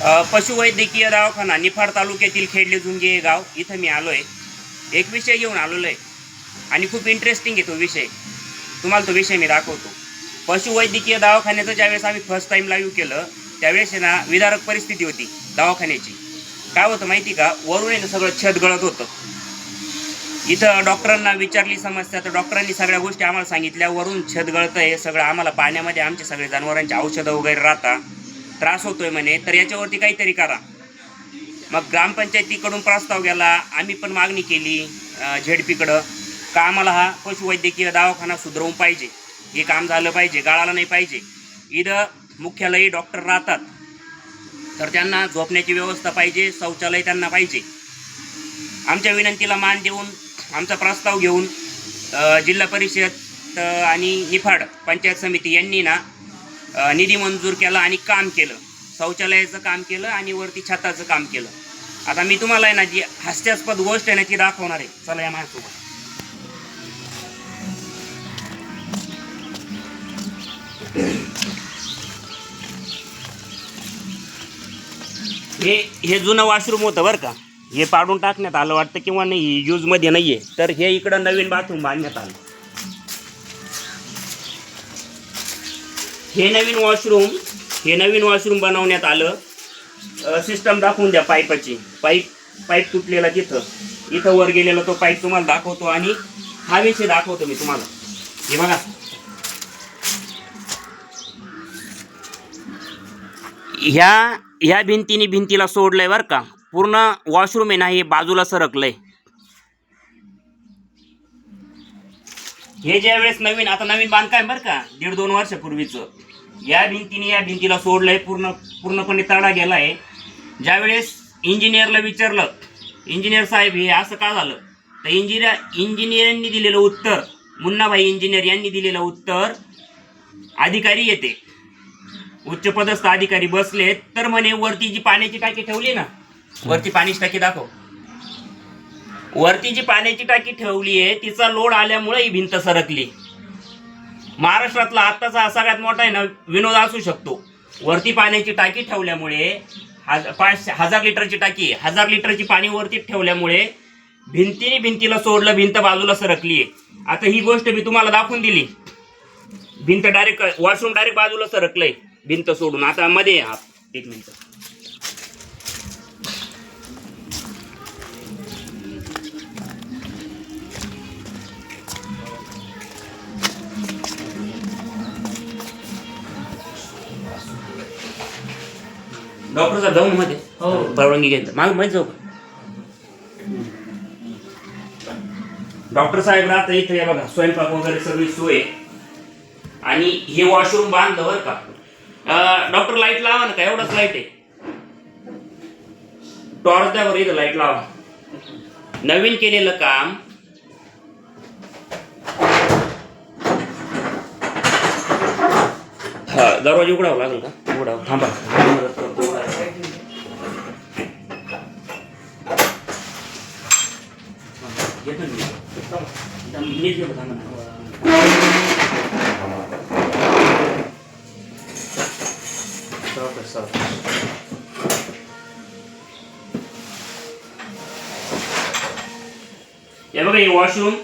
पशुवैद्यकीय दवाखाना निफाड तालुक्यातील खेडले झुंगे हे गाव, इथं मी आलो आहे. एक विषय घेऊन आलेलो आहे आणि खूप इंटरेस्टिंग आहे तो विषय. तुम्हाला तो विषय मी दाखवतो. पशुवैद्यकीय दवाखान्याचं ज्यावेळेस आम्ही फर्स्ट टाईम लाईव्ह केलं त्यावेळेस आहे ना विदारक परिस्थिती होती दवाखान्याची. काय होतं माहिती का, वरून आहे ना सगळं छत गळत होतं. इथं डॉक्टरांना विचारली समस्या तर डॉक्टरांनी सगळ्या गोष्टी आम्हाला सांगितल्या. वरून छत गळतं आहे सगळं, आम्हाला पाण्यामध्ये आमचे सगळे जनावरांचे औषधं वगैरे राहतात, त्रास होतोय म्हणे, तर याच्यावरती काहीतरी करा. मग ग्रामपंचायतीकडून प्रस्ताव गेला, आम्ही पण मागणी केली झेडपीकडं का आम्हाला हा पशुवैद्यकीय दवाखाना सुधरवून पाहिजे, हे काम झालं पाहिजे, गाळाला नाही पाहिजे. इथं मुख्यालयी डॉक्टर राहतात तर त्यांना झोपण्याची व्यवस्था पाहिजे, शौचालय त्यांना पाहिजे. आमच्या विनंतीला मान देऊन आमचा प्रस्ताव घेऊन जिल्हा परिषद आणि निफाड पंचायत समिती यांनी ना निधी मंजूर केला आणि काम केलं. शौचालयाचं काम केलं आणि वरती छताचं काम केलं. आता मी तुम्हाला आहे ना जी हास्यास्पद गोष्ट आहे ना ती दाखवणार आहे. चला या माझ्यासोबत. हे जुनं वॉशरूम होतं बरं का, हे पाडून टाकण्यात आलं वाटतं किंवा नाही, यूजमध्ये नाही आहे. तर हे इकडं नवीन बाथरूम बांधण्यात आलं. हे नवीन वॉशरूम बनवण्यात आलं. सिस्टम दाखवून द्या पाईपाची. पाईप तुटलेला इथं वर गेलेला तो पाईप तुम्हाला दाखवतो आणि हा विषय दाखवतो मी तुम्हाला. हे बघा, ह्या भिंतीला सोडलंय बरं का. पूर्ण वॉशरूम आहे ना हे बाजूला सरकलंय. हे ज्या वेळेस नवीन बांधकाम बरं का 1.5-2 वर्षापूर्वीचं, या भिंतीला सोडलंय, पूर्णपणे तडा गेलाय. ज्यावेळेस इंजिनियरला विचारलं, इंजिनियर साहेब हे असं का झालं, तर इंजिनियरांनी दिलेलं उत्तर, मुन्नाभाई इंजिनियर यांनी दिलेलं उत्तर, अधिकारी येते उच्चपदस्थ अधिकारी बसलेत तर म्हणे वरती जी पाण्याची टाकी ठेवली ना, वरती पाण्याची टाकी दाखव, वरती जी पाण्याची टाकी ठेवली आहे तिचा लोड आल्यामुळे ही भिंत सरकली. महाराष्ट्रातला आत्ताचा हा सगळ्यात मोठा आहे ना विनोद असू शकतो. वरती पाण्याची टाकी ठेवल्यामुळे 1000 लिटरची टाकी, 1000 लिटरची पाणी वरती ठेवल्यामुळे भिंतीला सोडलं, भिंत बाजूला सरकली आहे. आता ही गोष्ट मी तुम्हाला दाखवून दिली. भिंत डायरेक्ट वॉशरूम डायरेक्ट बाजूला सरकलंय भिंत सोडून. आता मध्ये एक मिनिट, डॉक्टर साहेब जाऊन मध्ये परवानगी घ्यायचं माग माहीत जाऊ. डॉक्टर साहेब राहतं इथं. या बघा स्वयंपाक वगैरे सगळी सोय आणि हे वॉशरूम बांधलं बरं का. डॉक्टर लाईट लावा ना, का एवढंच लाईट आहे, टॉर्च द्या बरं, इथं लाईट लावा. नवीन केलेलं काम दरवाजा उघडावं लागेल का, उघडावं, थांबा मदत करतो. हे बघा हे वॉशरूम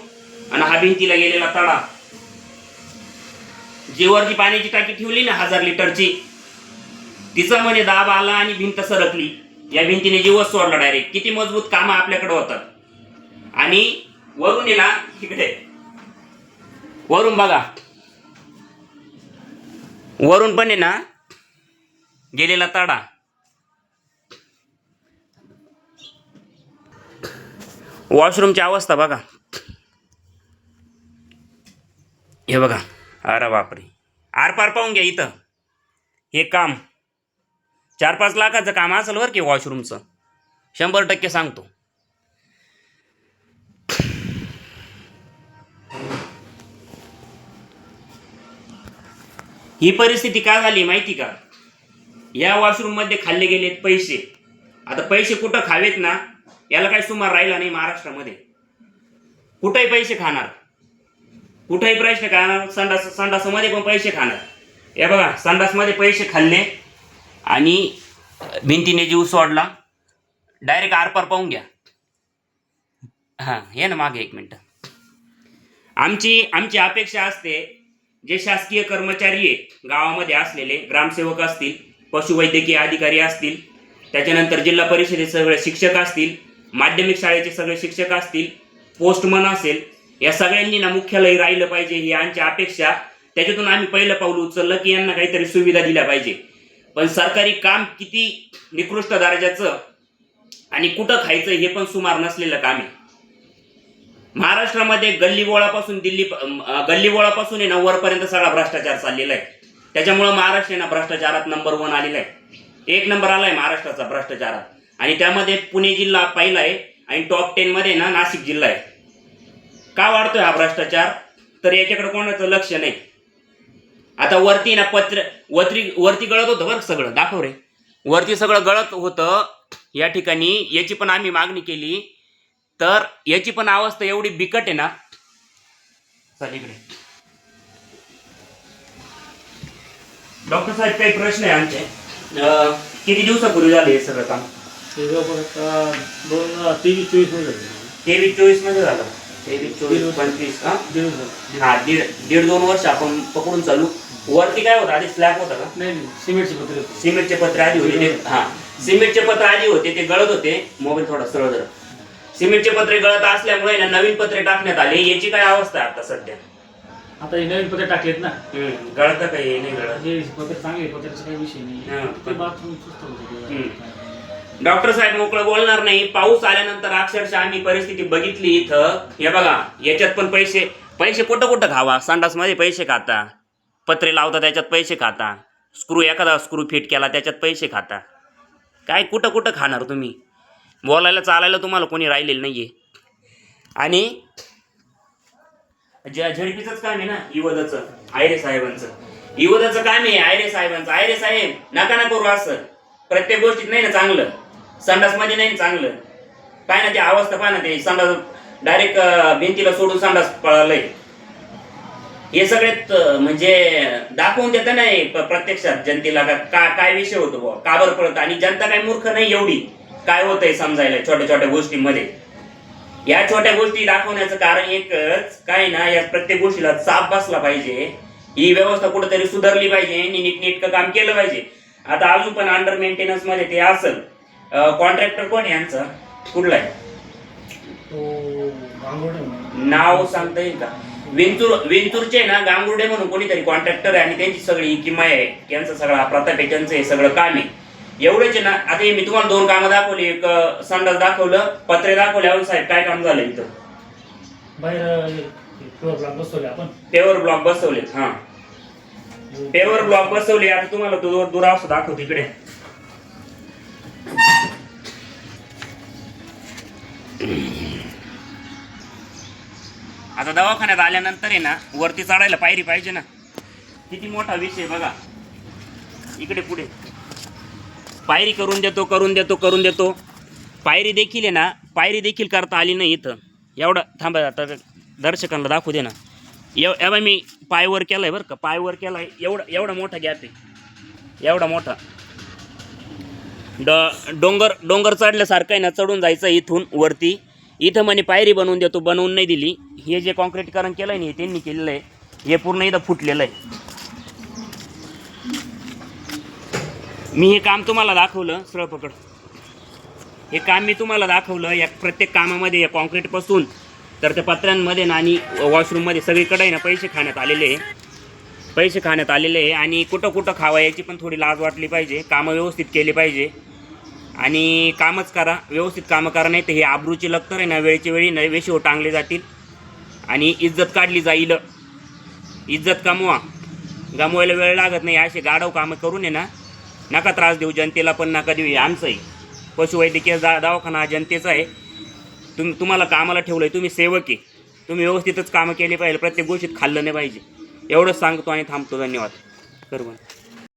आणि हा भिंतीला गेलेला तडा. जीवरची पाण्याची टाकी ठेवली ना 1000 लिटरची, तिचा म्हणे दाब आला आणि भिंत सरकली. या भिंतीने जीवच सोडला डायरेक्ट. किती मजबूत काम आपल्याकडे होतात. आणि वरून आहे ना इकडे वरून बघा, वरून पण आहे ना गेलेला तडा. वॉशरूमची अवस्था बघा, हे बघा. अरे बापरे, आरपार पाहून घ्या. इथं हे काम 4-5 लाखाचं काम असेल बरं की वॉशरूमचं, 100% सांगतो. ही परिस्थिती का झाली माहिती का, या वॉशरूम मध्ये खाल्ले गेलेत पैसे. आता पैसे कुठं खावेत ना याला काही सुमार राहिला नाही महाराष्ट्रामध्ये. कुठेही पैसे खाणार, कुठेही पैसे खाणार. संडासमध्ये पण पैसे खाणार. हे बघा संडासमध्ये पैसे खाल्ले आणि भिंतीने जीव सोडला, डायरेक्ट आरपार पाहून घ्या. हां, हे ना मागे 1 मिनटं. आमची अपेक्षा असते, जे शासकीय कर्मचारी आहे गावामध्ये असलेले, ग्रामसेवक असतील, पशुवैद्यकीय अधिकारी असतील, त्याच्यानंतर जिल्हा परिषदेचे सगळे शिक्षक असतील, माध्यमिक शाळेचे सगळे शिक्षक असतील, पोस्टमन असेल, या सगळ्यांनी ना मुख्यालय राहिलं पाहिजे ही आमची अपेक्षा. त्याच्यातून आम्ही पहिलं पाऊल उचललं की यांना काहीतरी सुविधा दिल्या पाहिजे. पण सरकारी काम किती निकृष्ट दर्जाचं आणि कुठं खायचं हे पण सुमार नसलेलं काम आहे. महाराष्ट्रामध्ये गल्लीबोळापासून गल्लीबोळापासून आहे ना वरपर्यंत सगळा भ्रष्टाचार चाललेला आहे. त्याच्यामुळं महाराष्ट्र ना भ्रष्टाचारात नंबर 1 आलेला आहे. 1 नंबर आलाय महाराष्ट्राचा भ्रष्टाचारात. आणि त्यामध्ये पुणे जिल्हा पहिला आहे आणि टॉप 10 मध्ये ना नाशिक जिल्हा आहे. का वाढतोय हा भ्रष्टाचार? तर याच्याकडे कोणाचं लक्ष नाही. आता वरती ना वरती गळत होतं बरं, सगळं दाखव रे, वरती सगळं गळत होतं या ठिकाणी. याची पण आम्ही मागणी केली, तर याची पण अवस्था एवढी बिकट आहे ना. चल इकडे डॉक्टर साहेब, काही प्रश्न आहे आमचे. किती दिवसापूर्वी झाले हे सगळं काम? 23-24 मध्ये झालं. 23-24-25 हा, 1.5-2 वर्ष आपण पकडून चालू. वरती काय होतं आधी? स्लॅब होता का? नाही, सिमेंटचे पत्रे आधी होते ते. हा, सिमेंटचे पत्रे आधी होते, ते गळत होते. मोबाईल थोडा सरळ जरा. सिमेंटचे पत्रे गळत असल्यामुळे ना नवीन पत्रे टाकण्यात आले. याची काय अवस्था आहे आता सध्या? आता हे नवीन पत्रे टाकलेत ना, गळत काही नाही गळत. हे पत्रे चांगले, पत्र्याचा काही विषय नाही. ते बाथरूम डॉक्टर साहेब मोकळं बोलणार नाही. पाऊस आल्यानंतर अक्षरशः आम्ही परिस्थिती बघितली इथं. हे बघा, याच्यात पण पैसे कुठं खावा. संडासमध्ये पैसे खाता, पत्रे लावता त्याच्यात पैसे खाता, एखादा स्क्रू फिट केला त्याच्यात पैसे खाता. काय कुठं खाणार तुम्ही? बोलायला चालायला तुम्हाला कोणी राहिलेलं नाहीये. आणि झडपीचंच काम आहे ना इवदचं, आयरे साहेबांचं. इवदचं काम आहे आयरे साहेबांचं. आयरे साहेब, नका ना करू असं. प्रत्येक गोष्टीत नाही ना चांगलं. संडासमध्ये नाही चांगलं. काय ना ते अवस्था, पाहा ना ते संडास डायरेक्ट भिंतीला सोडून संडास पळालंय. हे सगळ्यात म्हणजे दाखवून देतं नाही प्रत्यक्षात जनतेला काय विषय होतो बुवा, का बरं पडतं. आणि जनता काय मूर्ख नाही एवढी, काय होतंय समजायला छोट्या छोट्या गोष्टींमध्ये. या छोट्या गोष्टी दाखवण्याचं कारण एकच, काय ना या प्रत्येक गोष्टीला चाप बसला पाहिजे. ही व्यवस्था कुठेतरी सुधारली पाहिजे आणि नीटनेटकं काम केलं पाहिजे. आता अजून पण अंडर मेंटेनन्स मध्ये ते असेल. कॉन्ट्रॅक्टर कोण आहे यांचा? कुठला आहे? नाव सांगता येईल का? विंचूरचे ना गांगुर्डे म्हणून कोणीतरी कॉन्ट्रॅक्टर आहे आणि त्यांची सगळी किंमत आहे. त्यांचं सगळं प्रताप आहे, त्यांचं हे सगळं काम आहे. एवढेच ना. आता मी तुम्हाला 2 कामं दाखवली. एक संडास दाखवलं, पत्रे दाखवले. अजून साहेब काय काम झालं इथं? बाहेर पेवर ब्लॉक बसवलेत. हा, पेवर ब्लॉक बसवले. आता तुम्हाला तो दुरावस्था दाखवतो इकडे. आता दवाखान्यात आल्यानंतर आहे ना वरती चढायला पायरी पाहिजे ना. किती मोठा विषय बघा. इकडे पुढे पायरी करून देतो. पायरी देखील आहे ना, पायरी देखील करता आली नाही इथं. एवढं थांबा, आता दर्शकांना दाखवू दे ना. एवढा मी पायवर केलाय बरं का, पायवर केलाय. एवढा मोठा गॅप आहे, एवढा मोठा. डोंगर चढल्यासारखं आहे ना, चढून जायचं इथून वरती. इथं म्हणे पायरी बनवून नाही दिली. हे जे कॉन्क्रीटीकरण केलंय ना, हे त्यांनी केलेलं आहे. हे पूर्ण इथं फुटलेलं आहे. मी हे काम तुम्हाला दाखवलं, सरळ पकड. हे काम मी तुम्हाला दाखवलं. या प्रत्येक कामामध्ये या कॉन्क्रीटपासून तर त्या पत्र्यांमध्ये ना आणि वॉशरूममध्ये सगळीकडे ना पैसे खाण्यात आलेले आहे. आणि कुठं खावा याची पण थोडी लाज वाटली पाहिजे. कामं व्यवस्थित केली पाहिजे आणि कामच करा, व्यवस्थित कामं करा. नाही तर हे आबरूची लक्तर आहे ना, वेळची वेळी न वेशीवर टांगले जातील आणि इज्जत काढली जाईल. इज्जत गमवायला वेळ लागत नाही. असे गाढव कामं करून आहे ना, नका त्रास देऊ जनतेला, पण नका देऊ. आमचंही पशुवैद्यकीय दवाखाना जनतेचा आहे. तुम्हाला कामाला ठेवलं आहे, तुम्ही सेवक आहे. तुम्ही व्यवस्थितच कामं केली पाहिजे. प्रत्येक गोष्टीत खाल्लं नाही पाहिजे. एवढंच सांगतो आणि थांबतो. धन्यवाद. कर बंद.